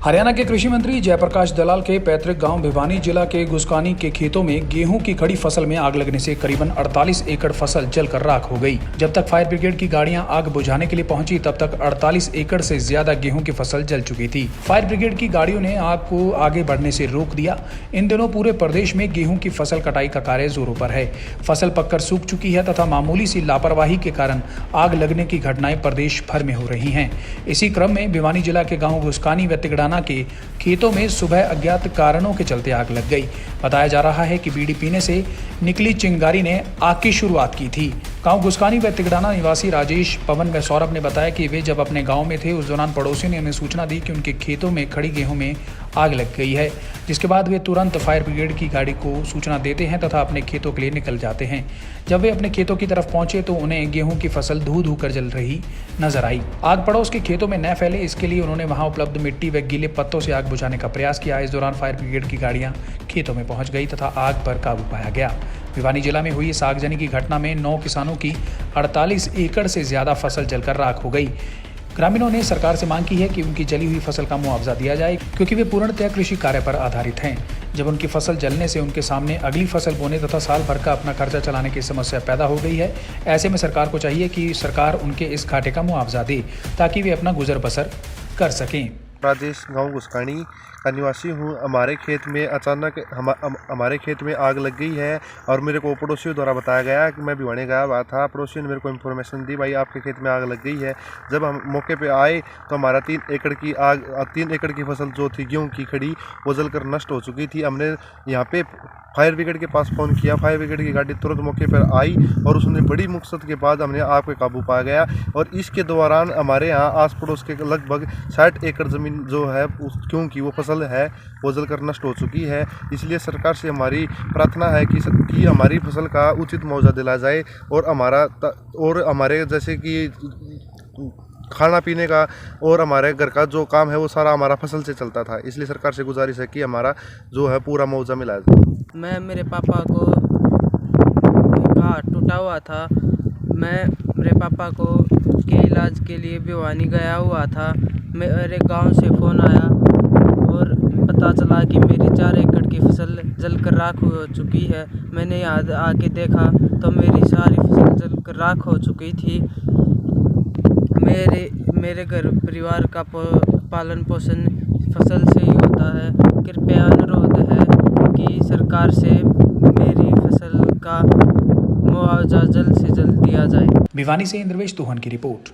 हरियाणा के कृषि मंत्री जयप्रकाश दलाल के पैतृक गांव भिवानी जिला के गुस्कानी के खेतों में गेहूं की खड़ी फसल में आग लगने से करीबन 48 एकड़ फसल जलकर राख हो गई। जब तक फायर ब्रिगेड की गाड़ियां आग बुझाने के लिए पहुंची तब तक 48 एकड़ से ज्यादा गेहूं की फसल जल चुकी थी। फायर ब्रिगेड की गाड़ियों ने आग को आगे बढ़ने से रोक दिया। इन दिनों पूरे प्रदेश में गेहूं की फसल कटाई का कार्य जोरों पर है। फसल पककर सूख चुकी है तथा मामूली सी लापरवाही के कारण आग लगने की घटनाएं प्रदेश भर में हो रही हैं। इसी क्रम में भिवानी जिला के गाँव गुस्कानी व तिगड़ाना के खेतों में सुबह अज्ञात कारणों के चलते आग लग गई। बताया जा रहा है कि बीड़ी पीने से निकली चिंगारी ने आग की शुरुआत की थी। गांव गुस्कानी व तिगड़ाना निवासी राजेश, पवन व सौरभ ने बताया कि वे जब अपने गांव में थे उस दौरान पड़ोसियों ने उन्हें सूचना दी कि उनके खेतों में खड़ी गेहूं में आग लग गई है, जिसके बाद वे तुरंत फायर ब्रिगेड की गाड़ी को सूचना देते हैं तथा अपने खेतों के लिए निकल जाते हैं। जब वे अपने खेतों की तरफ पहुंचे तो उन्हें गेहूं की फसल धू धू कर जल रही नजर आई। आग पड़ोस के खेतों में न फैले इसके लिए उन्होंने वहां उपलब्ध मिट्टी व गीले पत्तों से आग बुझाने का प्रयास किया। इस दौरान फायर ब्रिगेड की गाड़ियां खेतों में पहुंच गई तथा आग पर काबू पाया गया। भिवानी जिला में हुई इस आगजनी की घटना में 9 किसानों की 48 एकड़ से ज्यादा फसल जलकर राख हो गई। ग्रामीणों ने सरकार से मांग की है कि उनकी जली हुई फसल का मुआवजा दिया जाए, क्योंकि वे पूर्णतः कृषि कार्य पर आधारित हैं। जब उनकी फसल जलने से उनके सामने अगली फसल बोने तथा साल भर का अपना खर्चा चलाने की समस्या पैदा हो गई है। ऐसे में सरकार को चाहिए कि सरकार उनके इस घाटे का मुआवजा दे ताकि वे अपना गुजर बसर कर सकें। राजेश, गांव गुस्कानी का निवासी हूँ। हमारे खेत में अचानक हमारे खेत में आग लग गई है और मेरे को पड़ोसियों द्वारा बताया गया कि मैं भिवानी गया हुआ था। पड़ोसियों ने मेरे को इन्फॉर्मेशन दी, भाई आपके खेत में आग लग गई है। जब हम मौके पे आए तो हमारा 3 एकड़ की फसल जो थी गेहूँ की खड़ी, वो जलकर नष्ट हो चुकी थी। हमने यहाँ पे फायर ब्रिगेड के पास फ़ोन किया। फायर ब्रिगेड की गाड़ी तुरंत मौके पर आई और उसने बड़ी मुश्किल के बाद हमने आग पे काबू पाया गया। और इसके दौरान हमारे यहाँ आस पड़ोस के लगभग 60 एकड़ ज़मीन जो है क्योंकि वो फसल है वो जलकर नष्ट हो चुकी है। इसलिए सरकार से हमारी प्रार्थना है कि हमारी फसल का उचित मुआवजा दिलाया जाए और हमारे जैसे कि खाना पीने का और हमारे घर का जो काम है वो सारा हमारा फसल से चलता था। इसलिए सरकार से गुजारिश है कि हमारा जो है पूरा मुआवजा मिला जाए। मेरे पापा को हाथ टूटा हुआ था। मैं मेरे पापा को के इलाज के लिए भिवानी गया हुआ था। मेरे गांव से फ़ोन आया और पता चला कि मेरी 4 एकड़ की फसल जलकर राख हो चुकी है। मैंने यहाँ आके देखा तो मेरी सारी फसल जलकर राख हो चुकी थी। मेरे घर परिवार का पालन पोषण फसल से ही होता है। कृपया अनुरोध है कि सरकार से मेरी फसल का मुआवजा जल्द से जल्द दिया जाए। भिवानी से इंद्रवेश तुहन की रिपोर्ट।